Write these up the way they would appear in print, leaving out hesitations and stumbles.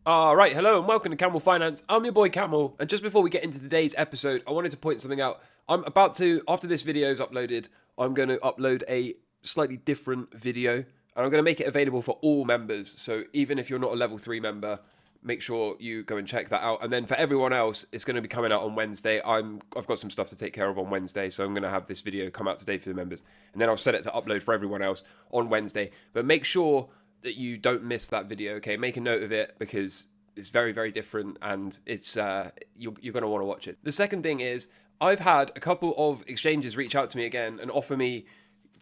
Alright, hello and welcome to Camel Finance. I'm your boy Camel, and just before we get into today's episode, I wanted to point something out. I'm about to, after this video is uploaded, I'm going to upload a slightly different video, and I'm going to make it available for all members. So even if you're not a level 3 member, make sure you go and check that out. And then for everyone else, it's going to be coming out on Wednesday. I've got some stuff to take care of on Wednesday, so I'm going to have this video come out today for the members. And then I'll set it to upload for everyone else on Wednesday. But make sure that you don't miss that video, okay? Make a note of it because it's very, very different, and it's you're going to want to watch it. The second thing is I've had a couple of exchanges reach out to me again and offer me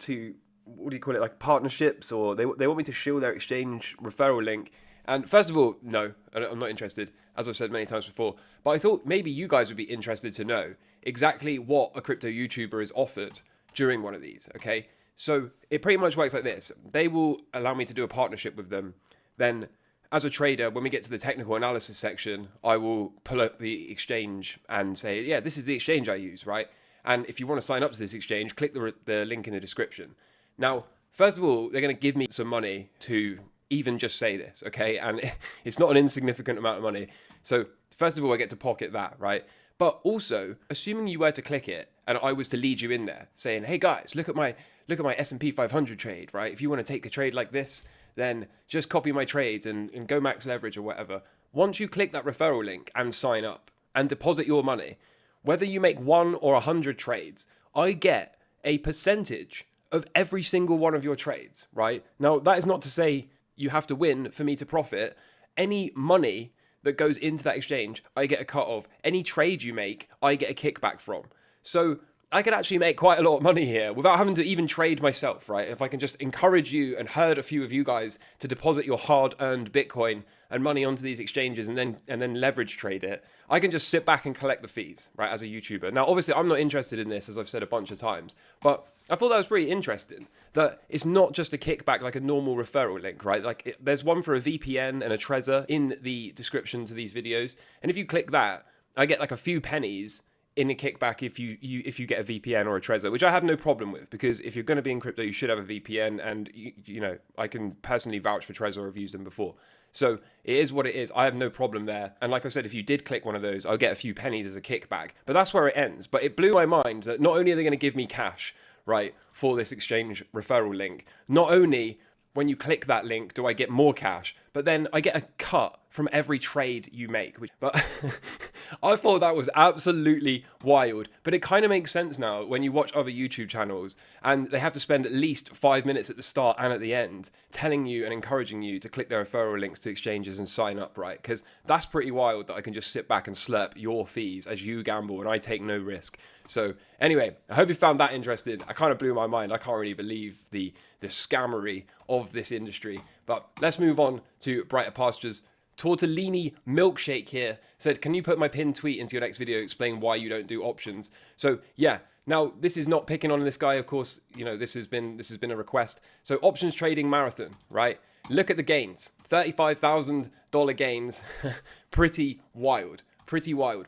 to, what do you call it, like partnerships, or they want me to shield their exchange referral link. And first of all, no, I'm not interested, as I've said many times before. But I thought maybe you guys would be interested to know exactly what a crypto YouTuber is offered during one of these, okay? So it pretty much works like this. They will allow me to do a partnership with them. Then as a trader, when we get to the technical analysis section, I will pull up the exchange and say, yeah, this is the exchange I use, right? And if you want to sign up to this exchange, click the link in the description. Now, first of all, they're going to give me some money to even just say this, okay? And it's not an insignificant amount of money. So first of all, I get to pocket that, right? But also, assuming you were to click it and I was to lead you in there saying, hey guys, look at my S&P 500 trade, right? If you want to take a trade like this, then just copy my trades and go max leverage or whatever. Once you click that referral link and sign up and deposit your money, whether you make 1 or 100 trades, I get a percentage of every single one of your trades, right? Now, that is not to say you have to win for me to profit. Any money that goes into that exchange, I get a cut of. Any trade you make, I get a kickback from. So I could actually make quite a lot of money here without having to even trade myself, right? If I can just encourage you and herd a few of you guys to deposit your hard-earned Bitcoin and money onto these exchanges and then leverage trade it, I can just sit back and collect the fees, right, as a YouTuber. Now, obviously, I'm not interested in this, as I've said a bunch of times, but I thought that was pretty interesting, that it's not just a kickback like a normal referral link, right? Like, there's one for a VPN and a Trezor in the description to these videos, and if you click that, I get like a few pennies in a kickback if you get a VPN or a Trezor, which I have no problem with, because if you're going to be in crypto, you should have a VPN, and you know, I can personally vouch for Trezor. I've used them before. So it is what it is. I have no problem there. And like I said, if you did click one of those, I'll get a few pennies as a kickback. But that's where it ends. But it blew my mind that not only are they going to give me cash, right, for this exchange referral link, not only when you click that link do I get more cash, but then I get a cut from every trade you make. But I thought that was absolutely wild. But it kind of makes sense now when you watch other YouTube channels and they have to spend at least 5 minutes at the start and at the end telling you and encouraging you to click their referral links to exchanges and sign up, right? Because that's pretty wild that I can just sit back and slurp your fees as you gamble and I take no risk. So anyway, I hope you found that interesting. I kind of blew my mind. I can't really believe the scammery of this industry. But let's move on to brighter pastures. Tortellini Milkshake here said, can you put my pinned tweet into your next video, explain why you don't do options? So yeah, now this is not picking on this guy, of course, you know, this has been a request. So options trading marathon, right? Look at the gains, $35,000 gains, pretty wild.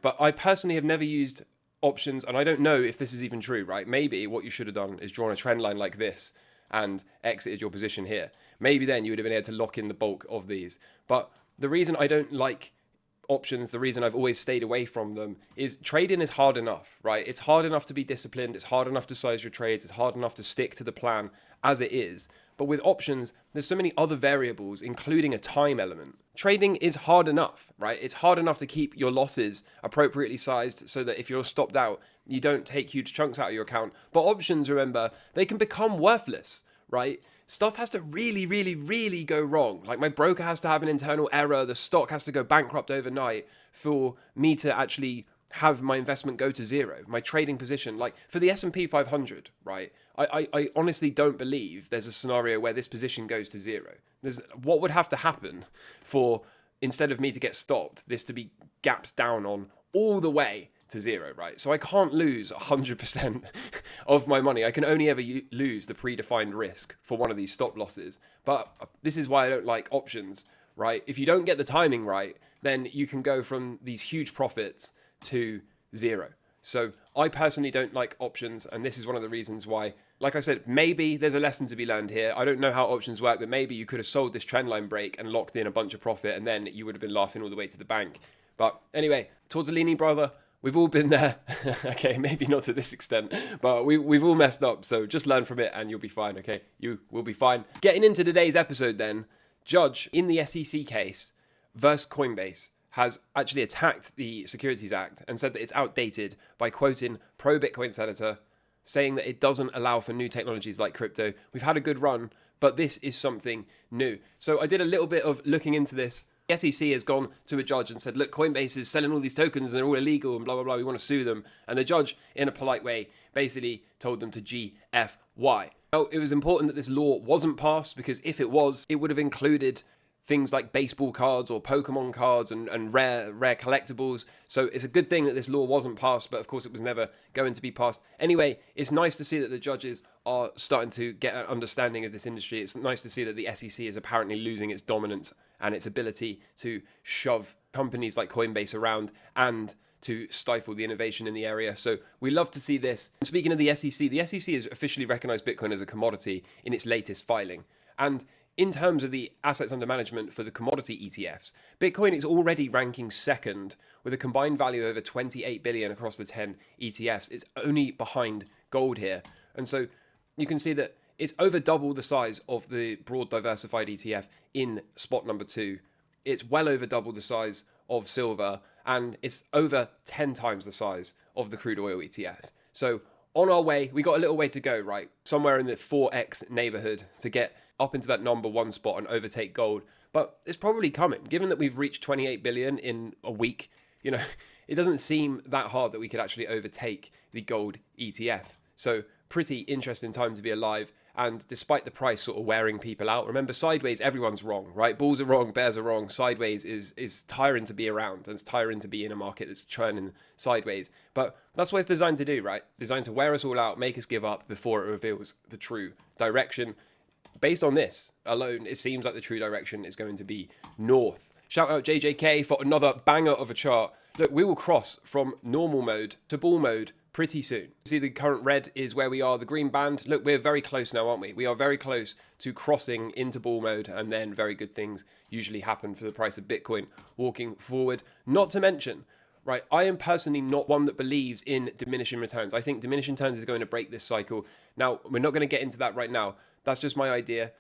But I personally have never used options, and I don't know if this is even true, right? Maybe what you should have done is drawn a trend line like this and exited your position here. Maybe then you would have been able to lock in the bulk of these. But the reason I don't like options, the reason I've always stayed away from them, is trading is hard enough, right? It's hard enough to be disciplined. It's hard enough to size your trades. It's hard enough to stick to the plan as it is. But with options, there's so many other variables, including a time element. Trading is hard enough, right? It's hard enough to keep your losses appropriately sized so that if you're stopped out, you don't take huge chunks out of your account. But options, remember, they can become worthless, right? Stuff has to really go wrong. Like my broker has to have an internal error. The stock has to go bankrupt overnight for me to actually have my investment go to zero. My trading position, like for the S&P 500, right? I honestly don't believe there's a scenario where this position goes to zero. What would have to happen for, instead of me to get stopped, this to be gapped down on all the way to zero, right? So I can't lose 100% of my money. I can only ever lose the predefined risk for one of these stop losses. But this is why I don't like options, right? If you don't get the timing right, then you can go from these huge profits to zero. So I personally don't like options, and this is one of the reasons why like I said, maybe there's a lesson to be learned here. I don't know how options work, but maybe you could have sold this trend line break and locked in a bunch of profit, and then you would have been laughing all the way to the bank. But anyway, tortellini, brother, we've all been there. Okay, maybe not to this extent, but we've all messed up. So just learn from it and you'll be fine, okay? You will be fine. Getting into today's episode then, Judge in the SEC case versus Coinbase has actually attacked the Securities Act and said that it's outdated by quoting pro-Bitcoin senator, saying that it doesn't allow for new technologies like crypto. We've had a good run, but this is something new. So I did a little bit of looking into this. The SEC has gone to a judge and said, look, Coinbase is selling all these tokens and they're all illegal and blah, blah, blah. We want to sue them. And the judge, in a polite way, basically told them to GFY. Now, it was important that this law wasn't passed because if it was, it would have included things like baseball cards or Pokemon cards and rare collectibles. So it's a good thing that this law wasn't passed, but of course it was never going to be passed. Anyway, it's nice to see that the judges are starting to get an understanding of this industry. It's nice to see that the SEC is apparently losing its dominance and its ability to shove companies like Coinbase around and to stifle the innovation in the area. So we love to see this. And speaking of the SEC has officially recognized Bitcoin as a commodity in its latest filing. And in terms of the assets under management for the commodity ETFs, Bitcoin is already ranking second with a combined value of over 28 billion across the 10 ETFs. It's only behind gold here. And so you can see that it's over double the size of the broad diversified ETF in spot number 2. It's well over double the size of silver, and it's over 10 times the size of the crude oil ETF. So on our way, we got a little way to go, right? Somewhere in the 4x neighborhood to get up into that number 1 spot and overtake gold. But it's probably coming. Given that we've reached 28 billion in a week, it doesn't seem that hard that we could actually overtake the gold ETF. So pretty interesting time to be alive. And despite the price sort of wearing people out, remember, sideways, everyone's wrong, right? Bulls are wrong, bears are wrong. Sideways is tiring to be around, and it's tiring to be in a market that's churning sideways. But that's what it's designed to do, right? Designed to wear us all out, make us give up before it reveals the true direction. Based on this alone, it seems like the true direction is going to be north. Shout out JJK for another banger of a chart. Look, we will cross from normal mode to bull mode pretty soon. See, the current red is where we are, the green band. Look, we're very close now, aren't we? We are very close to crossing into bull mode, and then very good things usually happen for the price of Bitcoin walking forward. Not to mention, right, I am personally not one that believes in diminishing returns. I think diminishing returns is going to break this cycle. Now, we're not going to get into that right now. That's just my idea.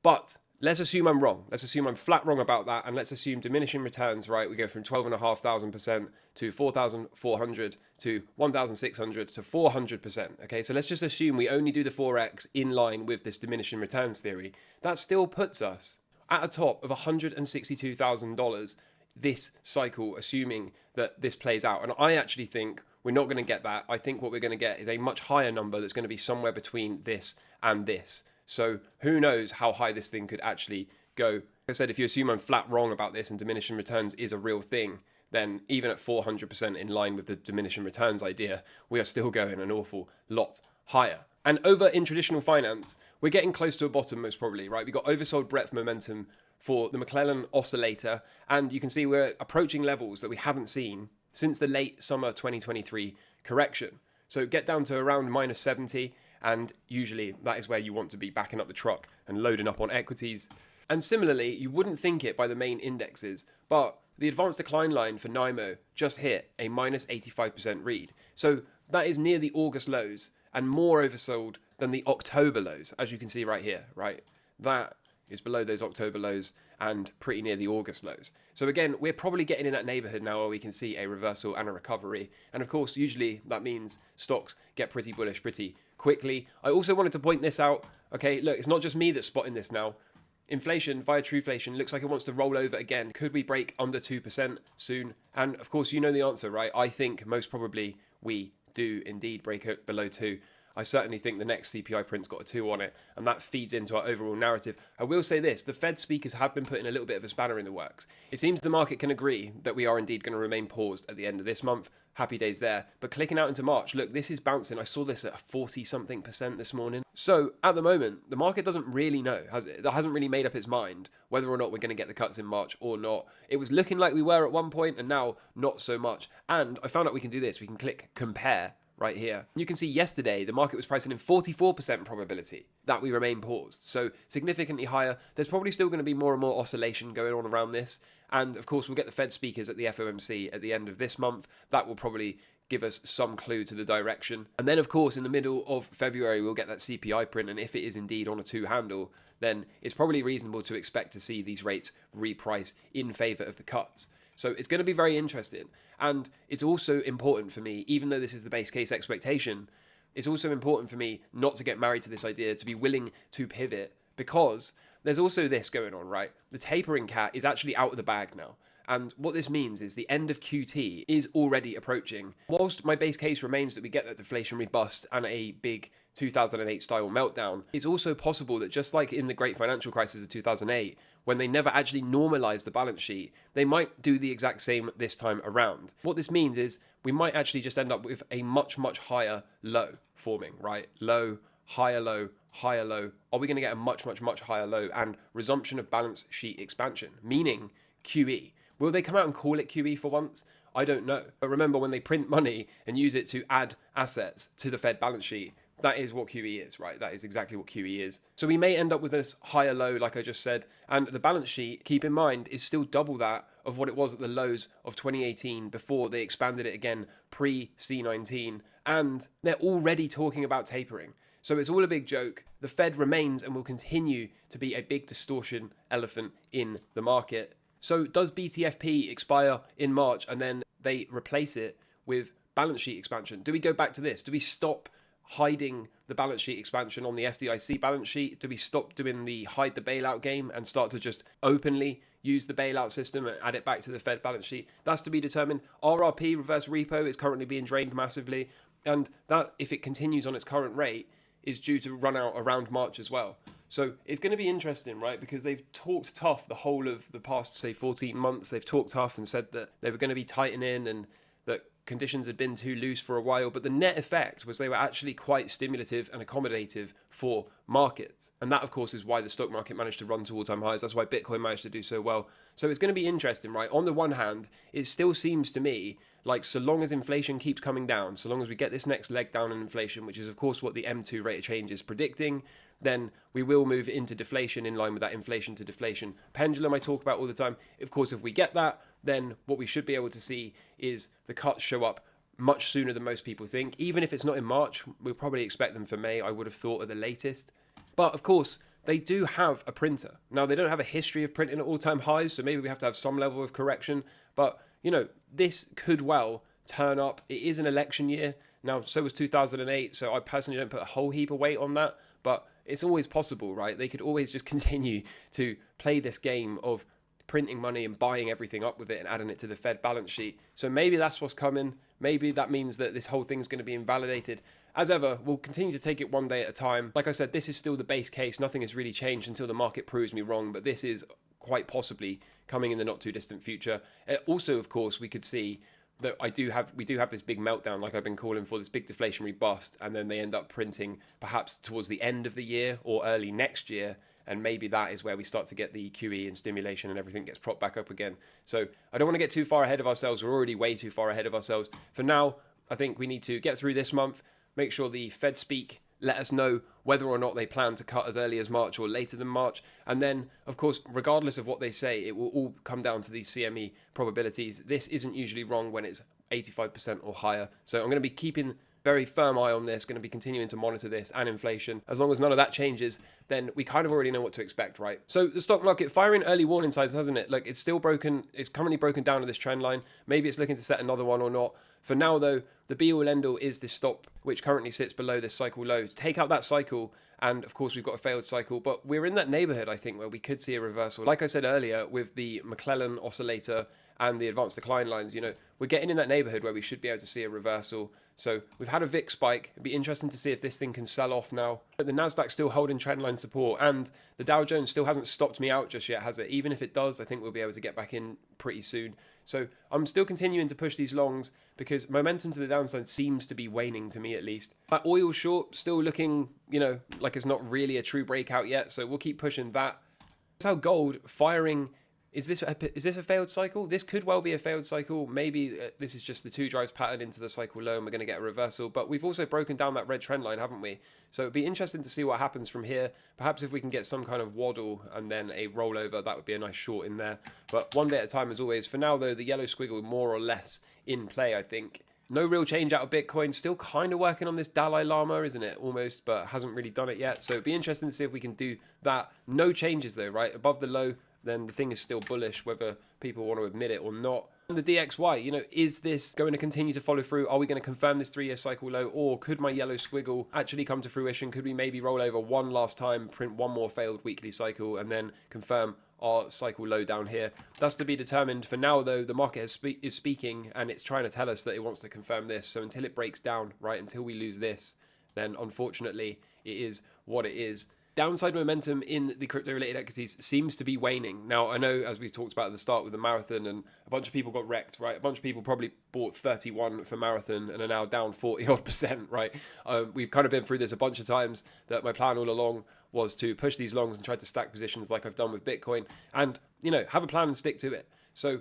But let's assume I'm wrong. Let's assume I'm flat wrong about that. And let's assume diminishing returns, right? We go from 12,500% to 4,400 to 1,600 to 400%. Okay, so let's just assume we only do the 4x in line with this diminishing returns theory. That still puts us at a top of $162,000 this cycle, assuming that this plays out. And I actually think we're not going to get that. I think what we're going to get is a much higher number that's going to be somewhere between this and this. So who knows how high this thing could actually go. Like I said, if you assume I'm flat wrong about this and diminishing returns is a real thing, then even at 400% in line with the diminishing returns idea, we are still going an awful lot higher. And over in traditional finance, we're getting close to a bottom most probably, right? We've got oversold breadth momentum for the McClellan oscillator, and you can see we're approaching levels that we haven't seen since the late summer 2023 correction. So get down to around minus 70, and usually that is where you want to be backing up the truck and loading up on equities. And similarly, you wouldn't think it by the main indexes, but the advanced decline line for NIMO just hit a minus 85% read. So that is near the August lows and more oversold than the October lows, as you can see right here, right? That is below those October lows and pretty near the August lows. So again, we're probably getting in that neighborhood now where we can see a reversal and a recovery. And of course, usually that means stocks get pretty bullish pretty quickly. I also wanted to point this out. Okay, look, it's not just me that's spotting this now. Inflation via Trueflation looks like it wants to roll over again. Could we break under 2% soon? And of course, you know the answer, right? I think most probably we do indeed break it below 2. I certainly think the next CPI print's got a 2 on it, and that feeds into our overall narrative. I will say this, the Fed speakers have been putting a little bit of a spanner in the works. It seems the market can agree that we are indeed going to remain paused at the end of this month. Happy days there. But clicking out into March, look, this is bouncing. I saw this at 40-something% this morning. So at the moment, the market doesn't really know, that hasn't really made up its mind whether or not we're going to get the cuts in March or not. It was looking like we were at one point, and now not so much. And I found out we can do this. We can click compare. right here. You can see yesterday the market was pricing in 44% probability that we remain paused. So significantly higher. There's probably still going to be more and more oscillation going on around this. And of course, we'll get the Fed speakers at the FOMC at the end of this month. That will probably give us some clue to the direction. And then, of course, in the middle of February, we'll get that CPI print. And if it is indeed on a two handle, then it's probably reasonable to expect to see these rates reprice in favor of the cuts. So it's going to be very interesting. And it's also important for me, even though this is the base case expectation, it's also important for me not to get married to this idea, to be willing to pivot, because there's also this going on, right? The tapering cat is actually out of the bag now. And what this means is the end of QT is already approaching. Whilst my base case remains that we get that deflationary bust and a big 2008 style meltdown, it's also possible that just like in the great financial crisis of 2008, when they never actually normalized the balance sheet, they might do the exact same this time around. What this means is we might actually just end up with a much, much higher low forming, right? Low, higher low, higher low. Are we going to get a much, much, much higher low and resumption of balance sheet expansion, meaning QE? Will they come out and call it QE for once? I don't know. But remember, when they print money and use it to add assets to the Fed balance sheet, that is what QE is, right? That is exactly what QE is. So we may end up with this higher low, like I just said, and the balance sheet, keep in mind, is still double that of what it was at the lows of 2018 before they expanded it again pre-C19, and they're already talking about tapering. So it's all a big joke. The Fed remains and will continue to be a big distortion elephant in the market. So does BTFP expire in March and then they replace it with balance sheet expansion? Do we go back to this? Do we stop hiding the balance sheet expansion on the FDIC balance sheet? Do we stop doing the hide the bailout game and start to just openly use the bailout system and add it back to the Fed balance sheet? That's to be determined. RRP, reverse repo, is currently being drained massively. And that, if it continues on its current rate, is due to run out around March as well. So it's going to be interesting, right? Because they've talked tough the whole of the past, say, 14 months. They've talked tough and said that they were going to be tightening and that conditions had been too loose for a while. But the net effect was they were actually quite stimulative and accommodative for markets. And that, of course, is why the stock market managed to run to all-time highs. That's why Bitcoin managed to do so well. So it's going to be interesting, right? On the one hand, it still seems to me like so long as inflation keeps coming down, so long as we get this next leg down in inflation, which is, of course, what the M2 rate of change is predicting, then we will move into deflation in line with that inflation to deflation pendulum I talk about all the time. Of course, if we get that, then what we should be able to see is the cuts show up much sooner than most people think. Even if it's not in March, we'll probably expect them for May, I would have thought, at the latest. But, of course, they do have a printer. Now, they don't have a history of printing at all-time highs, so maybe we have to have some level of correction. But, you know, this could well turn up. It is an election year. Now, so was 2008, so I personally don't put a whole heap of weight on that. But it's always possible, right? They could always just continue to play this game of printing money and buying everything up with it and adding it to the Fed balance sheet. So maybe that's what's coming. Maybe that means that this whole thing's going to be invalidated. As ever, we'll continue to take it one day at a time. Like I said, this is still the base case. Nothing has really changed until the market proves me wrong, but this is quite possibly coming in the not too distant future. Also, of course, we could see that we do have this big meltdown, like I've been calling for, this big deflationary bust, and then they end up printing perhaps towards the end of the year or early next year, and maybe that is where we start to get the QE and stimulation and everything gets propped back up again. So I don't want to get too far ahead of ourselves. We're already way too far ahead of ourselves. For now, I think we need to get through this month, make sure the Fed speak, let us know whether or not they plan to cut as early as March or later than March. And then, of course, regardless of what they say, it will all come down to these CME probabilities. This isn't usually wrong when it's 85% or higher. So I'm going to be keeping very firm eye on this, going to be continuing to monitor this and inflation. As long as none of that changes, then we kind of already know what to expect, right? So the stock market firing early warning signs, hasn't it? Like, it's still broken. It's currently broken down to this trend line. Maybe it's looking to set another one or not. For now, though, the be-all end-all is this stop, which currently sits below this cycle low. Take out that cycle, and of course, we've got a failed cycle, but we're in that neighborhood, I think, where we could see a reversal. Like I said earlier, with the McClellan oscillator and the advanced decline lines, you know, we're getting in that neighborhood where we should be able to see a reversal. So we've had a VIX spike. It'd be interesting to see if this thing can sell off now. But the Nasdaq still holding trendline support, and the Dow Jones still hasn't stopped me out just yet, has it? Even if it does, I think we'll be able to get back in pretty soon. So I'm still continuing to push these longs because momentum to the downside seems to be waning, to me at least. That oil short still looking, you know, like it's not really a true breakout yet. So we'll keep pushing that. That's how gold firing Is this a failed cycle? This could well be a failed cycle. Maybe this is just the 2 drives pattern into the cycle low and we're going to get a reversal. But we've also broken down that red trend line, haven't we? So it'd be interesting to see what happens from here. Perhaps if we can get some kind of waddle and then a rollover, that would be a nice short in there. But one day at a time as always. For now though, the yellow squiggle more or less in play, I think. No real change out of Bitcoin. Still kind of working on this Dalai Lama, isn't it? Almost, but hasn't really done it yet. So it'd be interesting to see if we can do that. No changes though, right? Above the low, then the thing is still bullish, whether people want to admit it or not. And the DXY, you know, is this going to continue to follow through? Are we going to confirm this 3-year cycle low? Or could my yellow squiggle actually come to fruition? Could we maybe roll over one last time, print one more failed weekly cycle, and then confirm our cycle low down here? That's to be determined. For now, though, the market is speaking, and it's trying to tell us that it wants to confirm this. So until it breaks down, right, until we lose this, then unfortunately, it is what it is. Downside momentum in the crypto-related equities seems to be waning. Now, I know, as we talked about at the start with the marathon, and a bunch of people got wrecked, right? A bunch of people probably bought 31 for marathon and are now down 40-odd%, right? We've kind of been through this a bunch of times, that my plan all along was to push these longs and try to stack positions like I've done with Bitcoin and, you know, have a plan and stick to it. So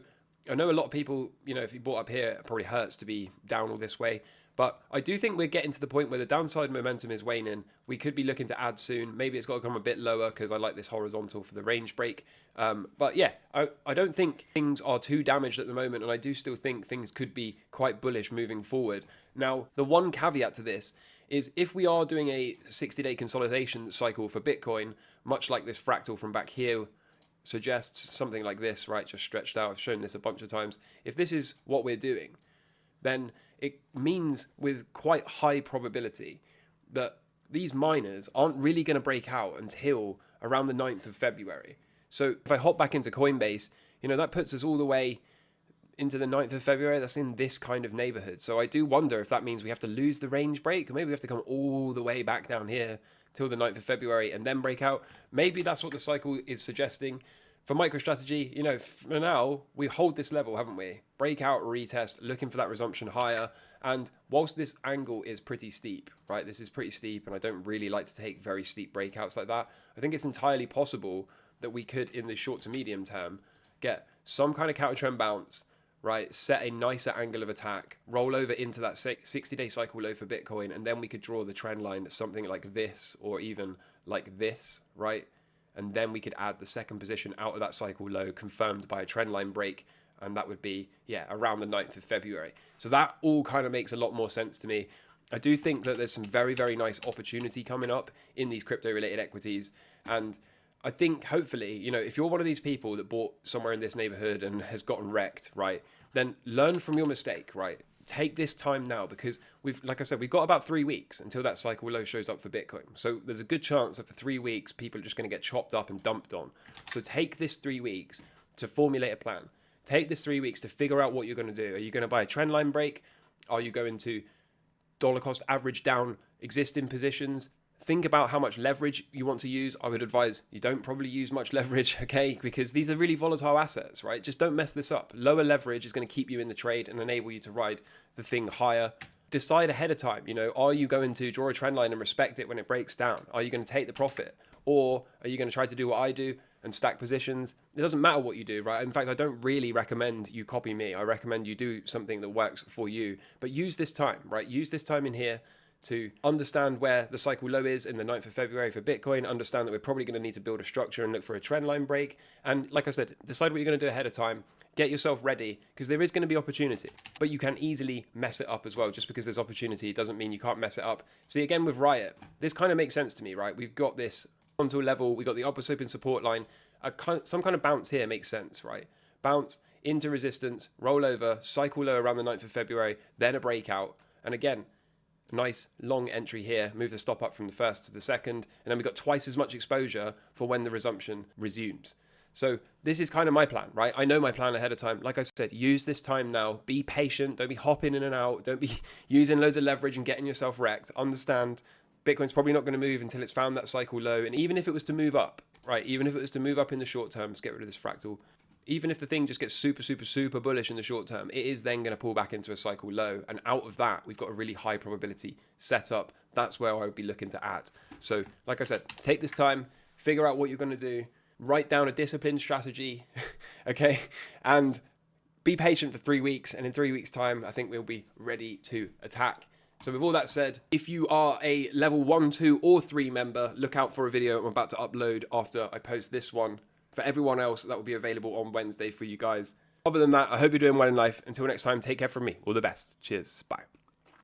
I know a lot of people, you know, if you bought up here, it probably hurts to be down all this way. But I do think we're getting to the point where the downside momentum is waning. We could be looking to add soon. Maybe it's got to come a bit lower because I like this horizontal for the range break. But yeah, I don't think things are too damaged at the moment. And I do still think things could be quite bullish moving forward. Now, the one caveat to this is if we are doing a 60-day consolidation cycle for Bitcoin, much like this fractal from back here suggests, something like this, right, just stretched out. I've shown this a bunch of times. If this is what we're doing, then it means with quite high probability that these miners aren't really going to break out until around the 9th of February. So if I hop back into Coinbase, you know, that puts us all the way into the 9th of February. That's in this kind of neighborhood. So I do wonder if that means we have to lose the range break, or maybe we have to come all the way back down here till the 9th of February and then break out. Maybe that's what the cycle is suggesting. For MicroStrategy, you know, for now, we hold this level, haven't we? Breakout, retest, looking for that resumption higher. And whilst this angle is pretty steep, right? This is pretty steep, and I don't really like to take very steep breakouts like that. I think it's entirely possible that we could, in the short to medium term, get some kind of counter trend bounce, right? Set a nicer angle of attack, roll over into that 60-day cycle low for Bitcoin, and then we could draw the trend line to something like this, or even like this, right? And then we could add the second position out of that cycle low confirmed by a trend line break. And that would be, yeah, around the 9th of February. So that all kind of makes a lot more sense to me. I do think that there's some very, very nice opportunity coming up in these crypto-related equities. And I think hopefully, you know, if you're one of these people that bought somewhere in this neighborhood and has gotten wrecked, right, then learn from your mistake, right? Take this time now, because like I said, we've got about 3 weeks until that cycle low shows up for Bitcoin. So there's a good chance that for 3 weeks, people are just going to get chopped up and dumped on. So take this 3 weeks to formulate a plan. Take this 3 weeks to figure out what you're going to do. Are you going to buy a trend line break? Are you going to dollar cost average down existing positions? Think about how much leverage you want to use. I would advise you don't probably use much leverage, okay? Because these are really volatile assets, right? Just don't mess this up. Lower leverage is going to keep you in the trade and enable you to ride the thing higher. Decide ahead of time, you know, are you going to draw a trend line and respect it when it breaks down? Are you going to take the profit? Or are you going to try to do what I do and stack positions? It doesn't matter what you do, right? In fact, I don't really recommend you copy me. I recommend you do something that works for you. But use this time, right? Use this time in here to understand where the cycle low is in the 9th of February for Bitcoin, understand that we're probably going to need to build a structure and look for a trend line break. And like I said, decide what you're going to do ahead of time. Get yourself ready, because there is going to be opportunity, but you can easily mess it up as well. Just because there's opportunity, it doesn't mean you can't mess it up. See, again, with Riot, this kind of makes sense to me, right? We've got this onto a level, we've got the upper sloping support line, some kind of bounce here makes sense, right? Bounce into resistance, roll over, cycle low around the 9th of February, then a breakout. And again, nice long entry here, move the stop up from the first to the second, and then we've got twice as much exposure for when the resumption resumes. So this is kind of my plan, right? I know my plan ahead of time. Like I said, use this time now. Be patient. Don't be hopping in and out. Don't be using loads of leverage and getting yourself wrecked. Understand Bitcoin's probably not going to move until it's found that cycle low. And even if it was to move up, right? Even if it was to move up in the short term, to get rid of this fractal, even if the thing just gets super, super, super bullish in the short term, it is then going to pull back into a cycle low. And out of that, we've got a really high probability setup. That's where I would be looking to add. So like I said, take this time, figure out what you're going to do, write down a discipline strategy, okay? And be patient for 3 weeks. And in 3 weeks' time, I think we'll be ready to attack. So with all that said, if you are a level 1, 2, or 3 member, look out for a video I'm about to upload after I post this one. For everyone else, that will be available on Wednesday for you guys. Other than that, I hope you're doing well in life. Until next time, take care from me. All the best. Cheers. Bye.